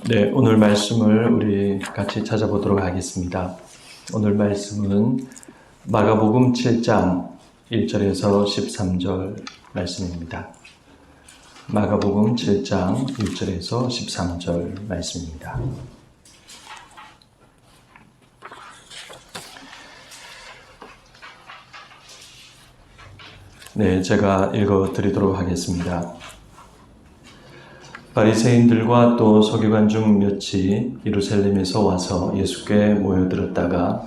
네, 오늘 말씀을 우리 같이 찾아보도록 하겠습니다. 오늘 말씀은 마가복음 7장 1절에서 13절 말씀입니다. 마가복음 7장 1절에서 13절 말씀입니다. 네, 제가 읽어드리도록 하겠습니다. 바리새인들과 또 서기관 중 몇이 예루살렘에서 와서 예수께 모여들었다가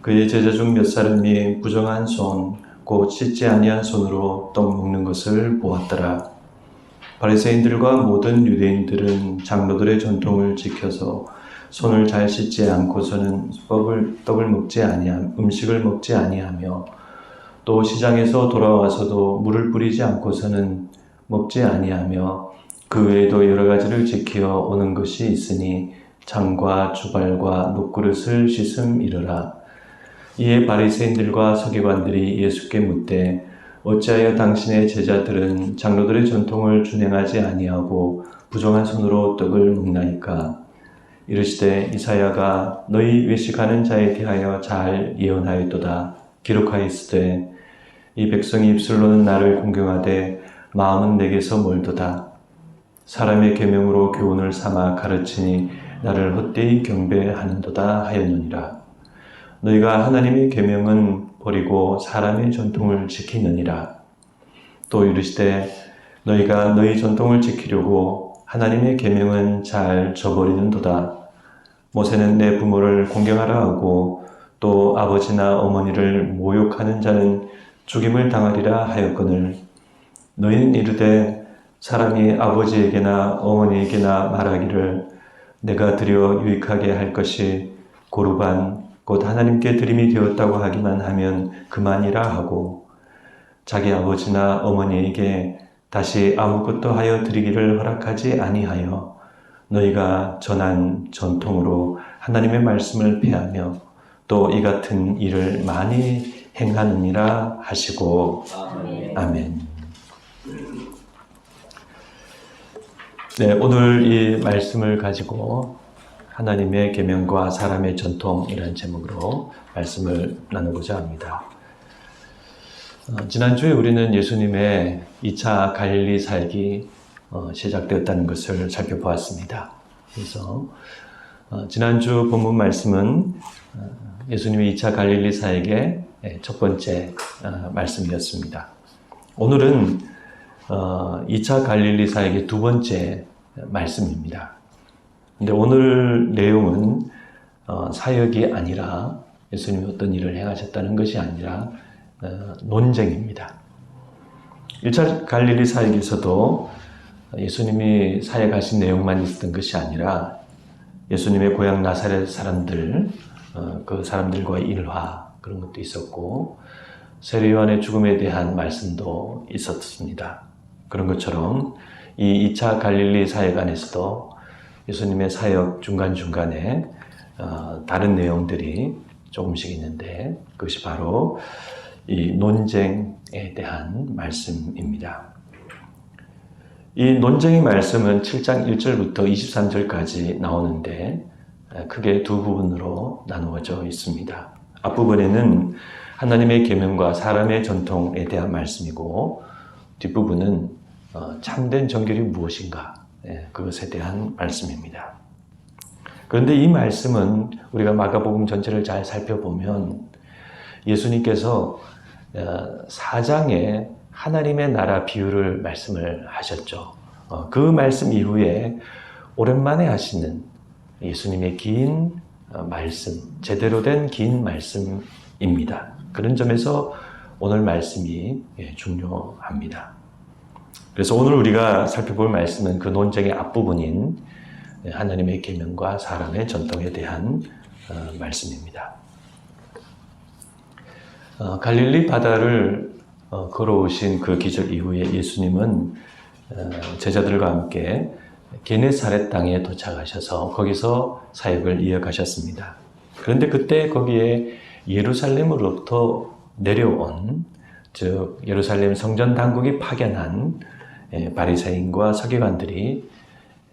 그의 제자 중 몇 사람이 부정한 손, 곧 씻지 아니한 손으로 떡 먹는 것을 보았더라. 바리새인들과 모든 유대인들은 장로들의 전통을 지켜서 손을 잘 씻지 않고서는 음식을 먹지 아니하며 또 시장에서 돌아와서도 물을 뿌리지 않고서는 먹지 아니하며 그 외에도 여러 가지를 지켜 오는 것이 있으니 장과 주발과 녹그릇을 씻음이러라. 이에 바리새인들과 서기관들이 예수께 묻되 어찌하여 당신의 제자들은 장로들의 전통을 준행하지 아니하고 부정한 손으로 떡을 먹나이까? 이르시되 이사야가 너희 외식하는 자에 대하여 잘 예언하였도다. 기록하였으되 이 백성이 입술로는 나를 공경하되 마음은 내게서 멀도다. 사람의 계명으로 교훈을 삼아 가르치니 나를 헛되이 경배하는도다 하였느니라. 너희가 하나님의 계명은 버리고 사람의 전통을 지키느니라. 또 이르시되 너희가 너희 전통을 지키려고 하나님의 계명은 잘 저버리는도다. 모세는 내 부모를 공경하라 하고 또 아버지나 어머니를 모욕하는 자는 죽임을 당하리라 하였거늘 너희는 이르되 사람이 아버지에게나 어머니에게나 말하기를 내가 드려 유익하게 할 것이 고르반 곧 하나님께 드림이 되었다고 하기만 하면 그만이라 하고 자기 아버지나 어머니에게 다시 아무것도 하여 드리기를 허락하지 아니하여 너희가 전한 전통으로 하나님의 말씀을 폐하며 또 이 같은 일을 많이 행하느니라 하시고 아멘. 네, 오늘 이 말씀을 가지고 하나님의 계명과 사람의 전통이라는 제목으로 말씀을 나누고자 합니다. 지난주에 우리는 예수님의 2차 갈릴리 사역이 시작되었다는 것을 살펴보았습니다. 그래서 지난주 본문 말씀은 예수님의 2차 갈릴리 사역의 첫 번째 말씀이었습니다. 오늘은 2차 갈릴리 사역의 두 번째 말씀입니다. 근데 오늘 내용은 사역이 아니라 예수님이 어떤 일을 행하셨다는 것이 아니라 논쟁입니다. 1차 갈릴리 사역에서도 예수님이 사역하신 내용만 있었던 것이 아니라 예수님의 고향 나사렛 사람들, 그 사람들과의 일화 그런 것도 있었고 세례요한의 죽음에 대한 말씀도 있었습니다. 그런 것처럼 이 2차 갈릴리 사역 안에서도 예수님의 사역 중간중간에 다른 내용들이 조금씩 있는데 그것이 바로 이 논쟁에 대한 말씀입니다. 이 논쟁의 말씀은 7장 1절부터 23절까지 나오는데 크게 두 부분으로 나누어져 있습니다. 앞부분에는 하나님의 계명과 사람의 전통에 대한 말씀이고 뒷부분은 참된 정결이 무엇인가 그것에 대한 말씀입니다. 그런데 이 말씀은 우리가 마가복음 전체를 잘 살펴보면 예수님께서 4장에 하나님의 나라 비유를 말씀을 하셨죠. 그 말씀 이후에 오랜만에 하시는 예수님의 긴 말씀, 제대로 된 긴 말씀입니다. 그런 점에서 오늘 말씀이 중요합니다. 그래서 오늘 우리가 살펴볼 말씀은 그 논쟁의 앞부분인 하나님의 계명과 사람의 전통에 대한 말씀입니다. 갈릴리 바다를 걸어오신 그 기적 이후에 예수님은 제자들과 함께 게네사렛 땅에 도착하셔서 거기서 사역을 이어가셨습니다. 그런데 그때 거기에 예루살렘으로부터 내려온 즉 예루살렘 성전 당국이 파견한 바리새인과 서기관들이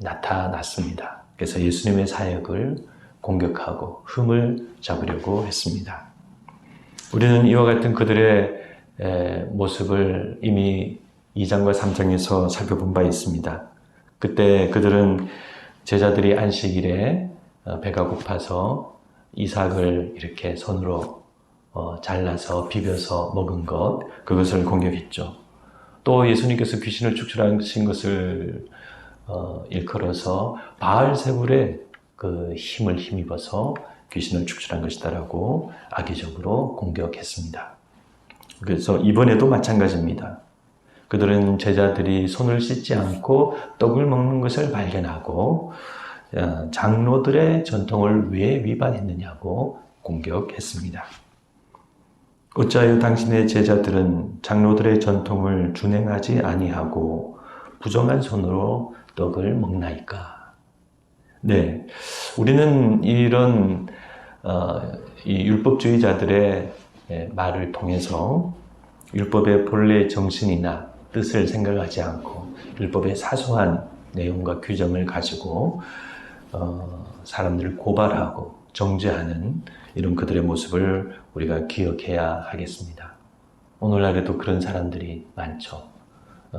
나타났습니다. 그래서 예수님의 사역을 공격하고 흠을 잡으려고 했습니다. 우리는 이와 같은 그들의 모습을 이미 2장과 3장에서 살펴본 바 있습니다. 그때 그들은 제자들이 안식일에 배가 고파서 이삭을 이렇게 손으로 잘라서 비벼서 먹은 그것을 공격했죠. 또 예수님께서 귀신을 축출하신 것을 일컬어서 바알세불의 그 힘을 힘입어서 귀신을 축출한 것이다라고 악의적으로 공격했습니다. 그래서 이번에도 마찬가지입니다. 그들은 제자들이 손을 씻지 않고 떡을 먹는 것을 발견하고 장로들의 전통을 왜 위반했느냐고 공격했습니다. 어찌하여 당신의 제자들은 장로들의 전통을 준행하지 아니하고 부정한 손으로 떡을 먹나이까? 네, 우리는 이런 이 율법주의자들의 말을 통해서 율법의 본래 정신이나 뜻을 생각하지 않고 율법의 사소한 내용과 규정을 가지고 사람들을 고발하고 정죄하는 이런 그들의 모습을 우리가 기억해야 하겠습니다. 오늘날에도 그런 사람들이 많죠.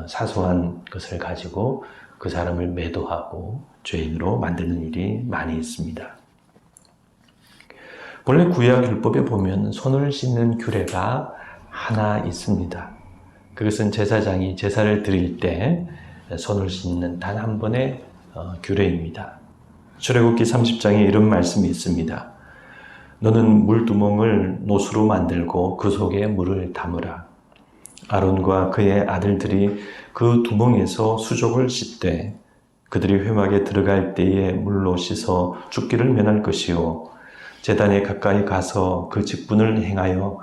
사소한 것을 가지고 그 사람을 매도하고 죄인으로 만드는 일이 많이 있습니다. 본래 구약 율법에 보면 손을 씻는 규례가 하나 있습니다. 그것은 제사장이 제사를 드릴 때 손을 씻는 단 한 번의 규례입니다. 출애굽기 30장에 이런 말씀이 있습니다. 너는 물두멍을 노수로 만들고 그 속에 물을 담으라. 아론과 그의 아들들이 그 두멍에서 수족을 씻되 그들이 회막에 들어갈 때에 물로 씻어 죽기를 면할 것이요 제단에 가까이 가서 그 직분을 행하여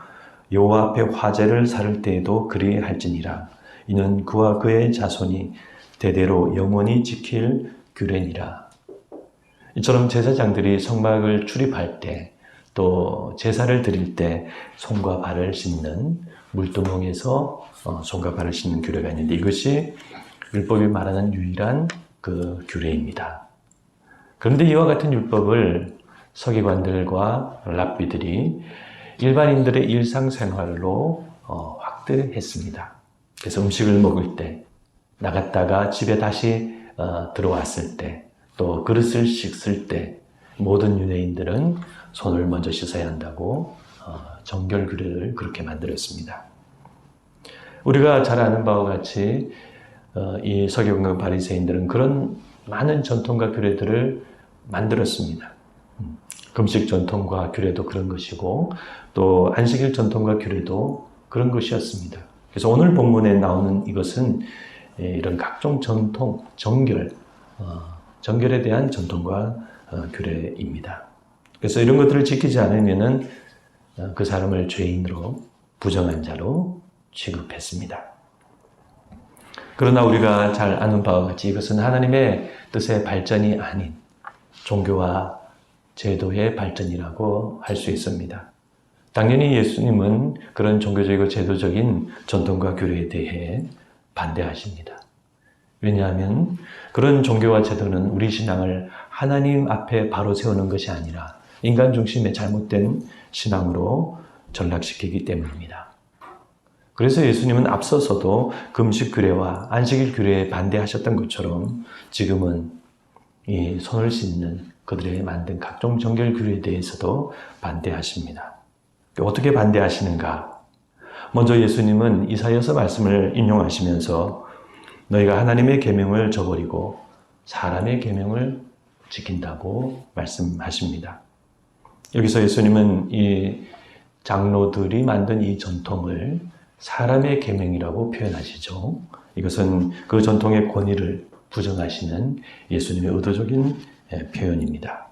여호와 앞에 화제를 살을 때에도 그리할지니라. 이는 그와 그의 자손이 대대로 영원히 지킬 규례니라. 이처럼 제사장들이 성막을 출입할 때 또 제사를 드릴 때 손과 발을 씻는 물두멍에서 손과 발을 씻는 규례가 있는데 이것이 율법이 말하는 유일한 그 규례입니다. 그런데 이와 같은 율법을 서기관들과 랍비들이 일반인들의 일상생활로 확대했습니다. 그래서 음식을 먹을 때, 나갔다가 집에 다시 들어왔을 때, 또 그릇을 씻을 때 모든 유대인들은 손을 먼저 씻어야 한다고 정결 규례를 그렇게 만들었습니다. 우리가 잘 아는 바와 같이 이 서기관과 바리새인들은 그런 많은 전통과 규례들을 만들었습니다. 금식 전통과 규례도 그런 것이고 또 안식일 전통과 규례도 그런 것이었습니다. 그래서 오늘 본문에 나오는 이것은 이런 각종 전통, 정결에 대한 전통과 규례입니다. 그래서 이런 것들을 지키지 않으면은 그 사람을 죄인으로 부정한 자로 취급했습니다. 그러나 우리가 잘 아는 바와 같이 이것은 하나님의 뜻의 발전이 아닌 종교와 제도의 발전이라고 할 수 있습니다. 당연히 예수님은 그런 종교적이고 제도적인 전통과 규례에 대해 반대하십니다. 왜냐하면 그런 종교와 제도는 우리 신앙을 하나님 앞에 바로 세우는 것이 아니라 인간 중심의 잘못된 신앙으로 전락시키기 때문입니다. 그래서 예수님은 앞서서도 금식 규례와 안식일 규례에 반대하셨던 것처럼 지금은 이 손을 씻는 그들의 만든 각종 정결 규례에 대해서도 반대하십니다. 어떻게 반대하시는가? 먼저 예수님은 이사야서 말씀을 인용하시면서 너희가 하나님의 계명을 저버리고 사람의 계명을 지킨다고 말씀하십니다. 여기서 예수님은 이 장로들이 만든 이 전통을 사람의 계명이라고 표현하시죠. 이것은 그 전통의 권위를 부정하시는 예수님의 의도적인 표현입니다.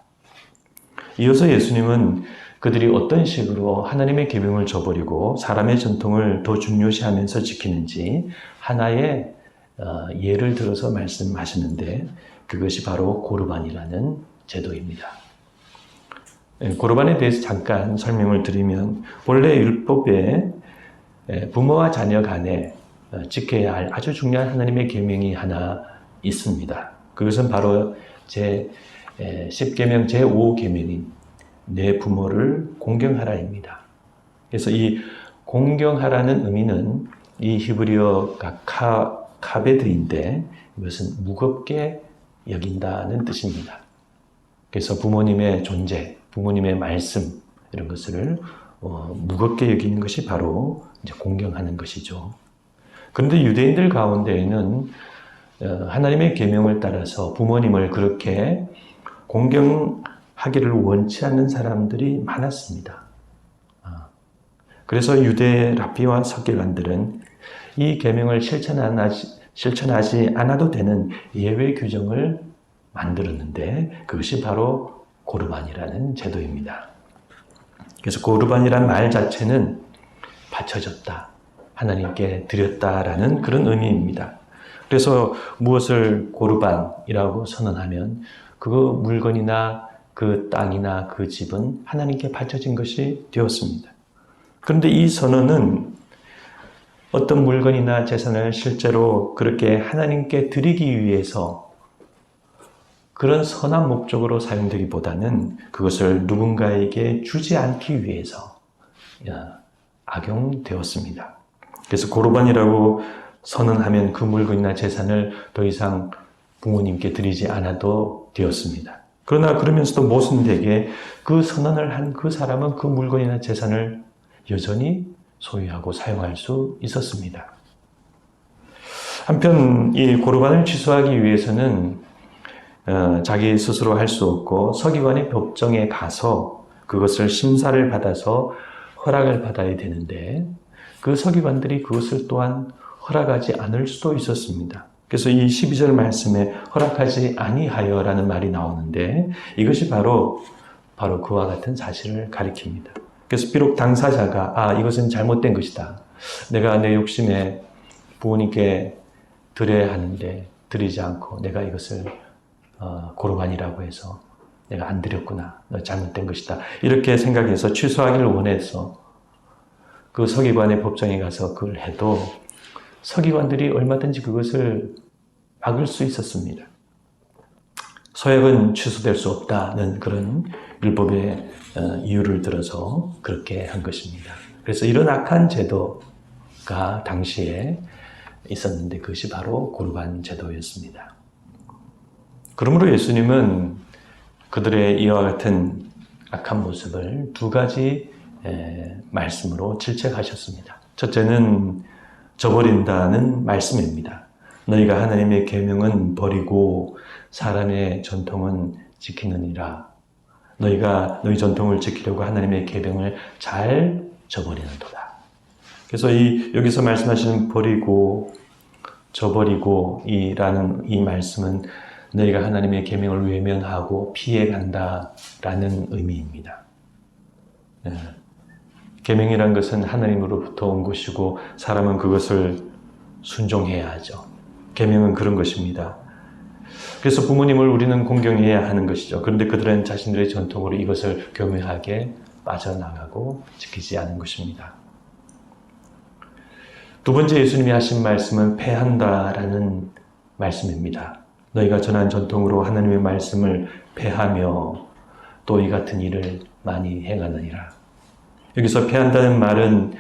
이어서 예수님은 그들이 어떤 식으로 하나님의 계명을 저버리고 사람의 전통을 더 중요시하면서 지키는지 하나의 예를 들어서 말씀하시는데 그것이 바로 고르반이라는 제도입니다. 고르반에 대해서 잠깐 설명을 드리면 본래 율법에 부모와 자녀 간에 지켜야 할 아주 중요한 하나님의 계명이 하나 있습니다. 그것은 바로 제 10계명 제5계명인 내 부모를 공경하라입니다. 그래서 이 공경하라는 의미는 이 히브리어가 카베드인데 이것은 무겁게 여긴다는 뜻입니다. 그래서 부모님의 존재, 부모님의 말씀 이런 것을 무겁게 여기는 것이 바로 이제 공경하는 것이죠. 그런데 유대인들 가운데에는 하나님의 계명을 따라서 부모님을 그렇게 공경하기를 원치 않는 사람들이 많았습니다. 그래서 유대 랍비와 석계관들은 이 계명을 실천하지 않아도 되는 예외 규정을 만들었는데 그것이 바로 고르반이라는 제도입니다. 그래서 고르반이란 말 자체는 바쳐졌다, 하나님께 드렸다라는 그런 의미입니다. 그래서 무엇을 고르반이라고 선언하면 그 물건이나 그 땅이나 그 집은 하나님께 바쳐진 것이 되었습니다. 그런데 이 선언은 어떤 물건이나 재산을 실제로 그렇게 하나님께 드리기 위해서 그런 선한 목적으로 사용되기보다는 그것을 누군가에게 주지 않기 위해서 악용되었습니다. 그래서 고르반이라고 선언하면 그 물건이나 재산을 더 이상 부모님께 드리지 않아도 되었습니다. 그러나 그러면서도 모순되게 그 선언을 한 그 사람은 그 물건이나 재산을 여전히 소유하고 사용할 수 있었습니다. 한편 이 고르반을 취소하기 위해서는 자기 스스로 할 수 없고 서기관의 법정에 가서 그것을 심사를 받아서 허락을 받아야 되는데 그 서기관들이 그것을 또한 허락하지 않을 수도 있었습니다. 그래서 이 12절 말씀에 허락하지 아니하여라는 말이 나오는데 이것이 바로 그와 같은 사실을 가리킵니다. 그래서 비록 당사자가 이것은 잘못된 것이다, 내가 내 욕심에 부모님께 드려야 하는데 드리지 않고 내가 이것을 고르반이라고 해서 내가 안 드렸구나, 잘못된 것이다, 이렇게 생각해서 취소하기를 원해서 그 서기관의 법정에 가서 그걸 해도 서기관들이 얼마든지 그것을 막을 수 있었습니다. 서약은 취소될 수 없다는 그런 율법의 이유를 들어서 그렇게 한 것입니다. 그래서 이런 악한 제도가 당시에 있었는데 그것이 바로 고르반 제도였습니다. 그러므로 예수님은 그들의 이와 같은 악한 모습을 두 가지 말씀으로 질책하셨습니다. 첫째는 저버린다는 말씀입니다. 너희가 하나님의 계명은 버리고 사람의 전통은 지키느니라. 너희가 너희 전통을 지키려고 하나님의 계명을 잘 저버리는도다. 그래서 여기서 말씀하시는 버리고 저버리고 이라는 이 말씀은 너희가 하나님의 계명을 외면하고 피해간다라는 의미입니다. 계명이란 것은 하나님으로부터 온 것이고 사람은 그것을 순종해야 하죠. 계명은 그런 것입니다. 그래서 부모님을 우리는 공경해야 하는 것이죠. 그런데 그들은 자신들의 전통으로 이것을 교묘하게 빠져나가고 지키지 않은 것입니다. 두 번째 예수님이 하신 말씀은 패한다라는 말씀입니다. 너희가 전한 전통으로 하나님의 말씀을 패하며 또 이 같은 일을 많이 행하느니라. 여기서 패한다는 말은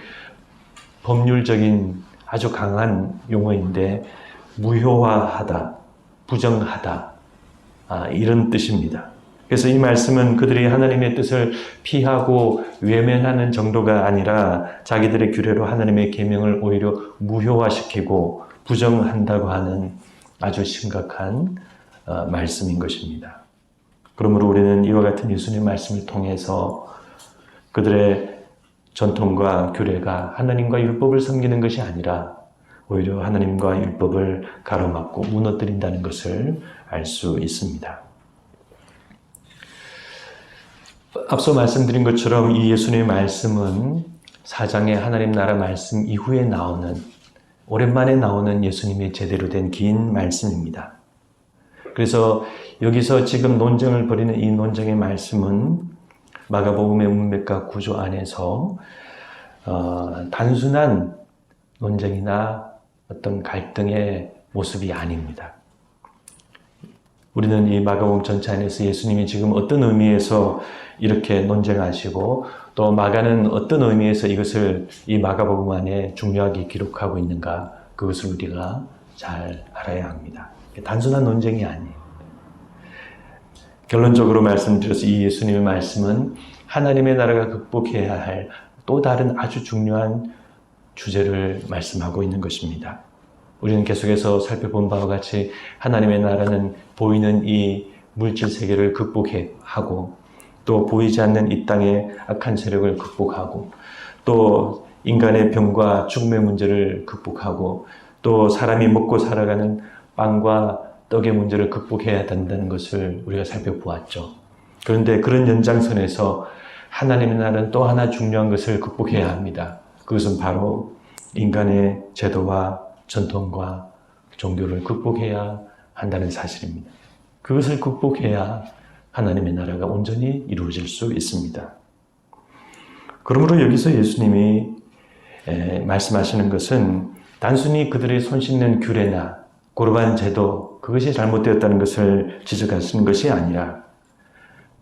법률적인 아주 강한 용어인데 무효화하다, 부정하다, 이런 뜻입니다. 그래서 이 말씀은 그들이 하나님의 뜻을 피하고 외면하는 정도가 아니라 자기들의 규례로 하나님의 계명을 오히려 무효화시키고 부정한다고 하는 아주 심각한 말씀인 것입니다. 그러므로 우리는 이와 같은 예수님의 말씀을 통해서 그들의 전통과 규례가 하나님과 율법을 섬기는 것이 아니라 오히려 하나님과 율법을 가로막고 무너뜨린다는 것을 알 수 있습니다. 앞서 말씀드린 것처럼 이 예수님의 말씀은 4장의 하나님 나라 말씀 이후에 오랜만에 나오는 예수님의 제대로 된 긴 말씀입니다. 그래서 여기서 지금 논쟁을 벌이는 이 논쟁의 말씀은 마가복음의 문맥과 구조 안에서 단순한 논쟁이나 어떤 갈등의 모습이 아닙니다. 우리는 이 마가복음 전체 안에서 예수님이 지금 어떤 의미에서 이렇게 논쟁하시고 또 마가는 어떤 의미에서 이것을 이 마가복음 안에 중요하게 기록하고 있는가, 그것을 우리가 잘 알아야 합니다. 단순한 논쟁이 아니에요. 결론적으로 말씀드려서 이 예수님의 말씀은 하나님의 나라가 극복해야 할 또 다른 아주 중요한 주제를 말씀하고 있는 것입니다. 우리는 계속해서 살펴본 바와 같이 하나님의 나라는 보이는 이 물질 세계를 극복하고 또 보이지 않는 이 땅의 악한 세력을 극복하고 또 인간의 병과 죽음의 문제를 극복하고 또 사람이 먹고 살아가는 빵과 떡의 문제를 극복해야 된다는 것을 우리가 살펴보았죠. 그런데 그런 연장선에서 하나님의 나라는 또 하나 중요한 것을 극복해야 합니다. 그것은 바로 인간의 제도와 전통과 종교를 극복해야 한다는 사실입니다. 그것을 극복해야 하나님의 나라가 온전히 이루어질 수 있습니다. 그러므로 여기서 예수님이 말씀하시는 것은 단순히 그들의 손 씻는 규례나 고르반 제도, 그것이 잘못되었다는 것을 지적하시는 것이 아니라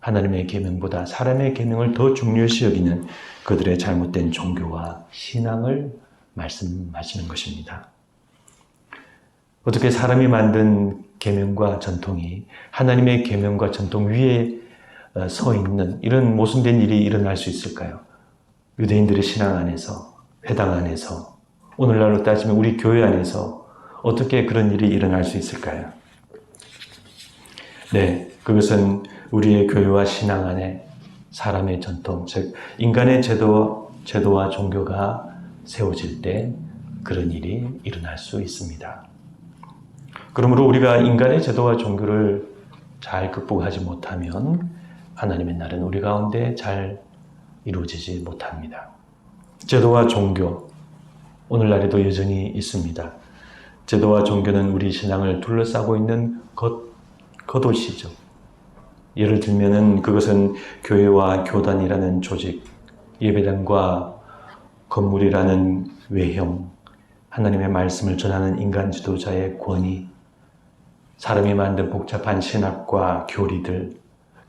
하나님의 계명보다 사람의 계명을 더 중요시 여기는 그들의 잘못된 종교와 신앙을 말씀하시는 것입니다. 어떻게 사람이 만든 계명과 전통이 하나님의 계명과 전통 위에 서 있는 이런 모순된 일이 일어날 수 있을까요? 유대인들의 신앙 안에서, 회당 안에서, 오늘날로 따지면 우리 교회 안에서 어떻게 그런 일이 일어날 수 있을까요? 네, 그것은 우리의 교회와 신앙 안에 사람의 전통, 즉 인간의 제도와 종교가 세워질 때 그런 일이 일어날 수 있습니다. 그러므로 우리가 인간의 제도와 종교를 잘 극복하지 못하면 하나님의 나라는 우리 가운데 잘 이루어지지 못합니다. 제도와 종교, 오늘날에도 여전히 있습니다. 제도와 종교는 우리 신앙을 둘러싸고 있는 겉옷이죠. 예를 들면은 그것은 교회와 교단이라는 조직, 예배당과 건물이라는 외형, 하나님의 말씀을 전하는 인간 지도자의 권위, 사람이 만든 복잡한 신학과 교리들,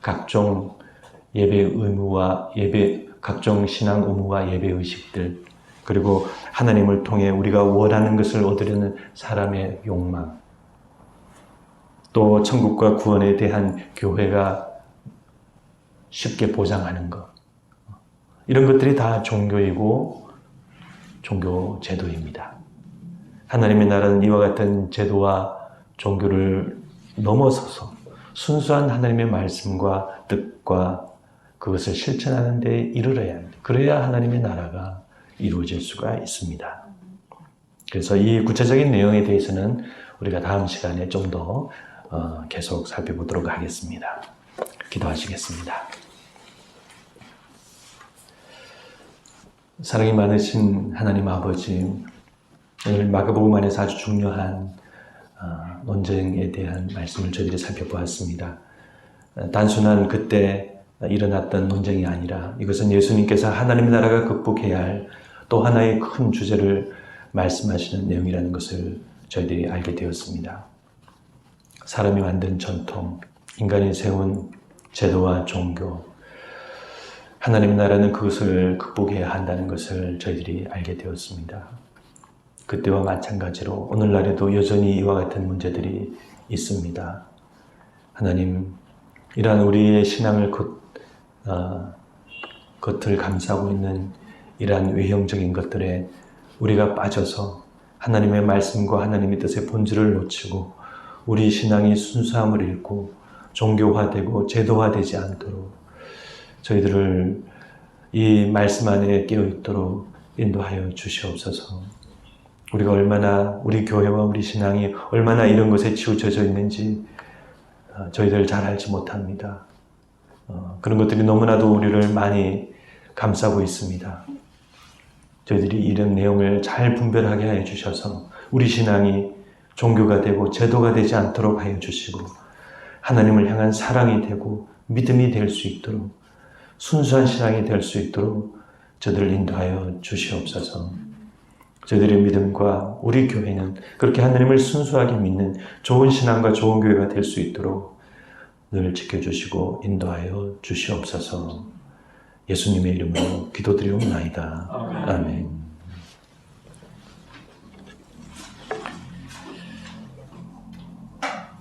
각종 각종 신앙 의무와 예배 의식들, 그리고 하나님을 통해 우리가 원하는 것을 얻으려는 사람의 욕망, 또 천국과 구원에 대한 교회가 쉽게 보장하는 것, 이런 것들이 다 종교이고 종교 제도입니다. 하나님의 나라는 이와 같은 제도와 종교를 넘어서서 순수한 하나님의 말씀과 뜻과 그것을 실천하는 데 이르러야 합니다. 그래야 하나님의 나라가 이루어질 수가 있습니다. 그래서 이 구체적인 내용에 대해서는 우리가 다음 시간에 좀 더 계속 살펴보도록 하겠습니다. 기도하시겠습니다. 사랑이 많으신 하나님 아버지, 오늘 마가복음 안에서 아주 중요한 논쟁에 대한 말씀을 저희들이 살펴보았습니다. 단순한 그때 일어났던 논쟁이 아니라 이것은 예수님께서 하나님의 나라가 극복해야 할 또 하나의 큰 주제를 말씀하시는 내용이라는 것을 저희들이 알게 되었습니다. 사람이 만든 전통, 인간이 세운 제도와 종교, 하나님의 나라는 그것을 극복해야 한다는 것을 저희들이 알게 되었습니다. 그때와 마찬가지로 오늘날에도 여전히 이와 같은 문제들이 있습니다. 하나님, 이러한 우리의 신앙을 겉을 감싸고 있는 이러한 외형적인 것들에 우리가 빠져서 하나님의 말씀과 하나님의 뜻의 본질을 놓치고 우리 신앙이 순수함을 잃고 종교화되고 제도화되지 않도록 저희들을 이 말씀 안에 깨어있도록 인도하여 주시옵소서. 우리가 얼마나 우리 교회와 우리 신앙이 얼마나 이런 것에 치우쳐져 있는지 저희들 잘 알지 못합니다. 그런 것들이 너무나도 우리를 많이 감싸고 있습니다. 저희들이 이런 내용을 잘 분별하게 하여 주셔서 우리 신앙이 종교가 되고 제도가 되지 않도록 하여 주시고 하나님을 향한 사랑이 되고 믿음이 될 수 있도록 순수한 신앙이 될 수 있도록 저들을 인도하여 주시옵소서. 저희들의 믿음과 우리 교회는 그렇게 하나님을 순수하게 믿는 좋은 신앙과 좋은 교회가 될 수 있도록 늘 지켜주시고 인도하여 주시옵소서. 예수님의 이름으로 기도드리옵나이다. 아멘.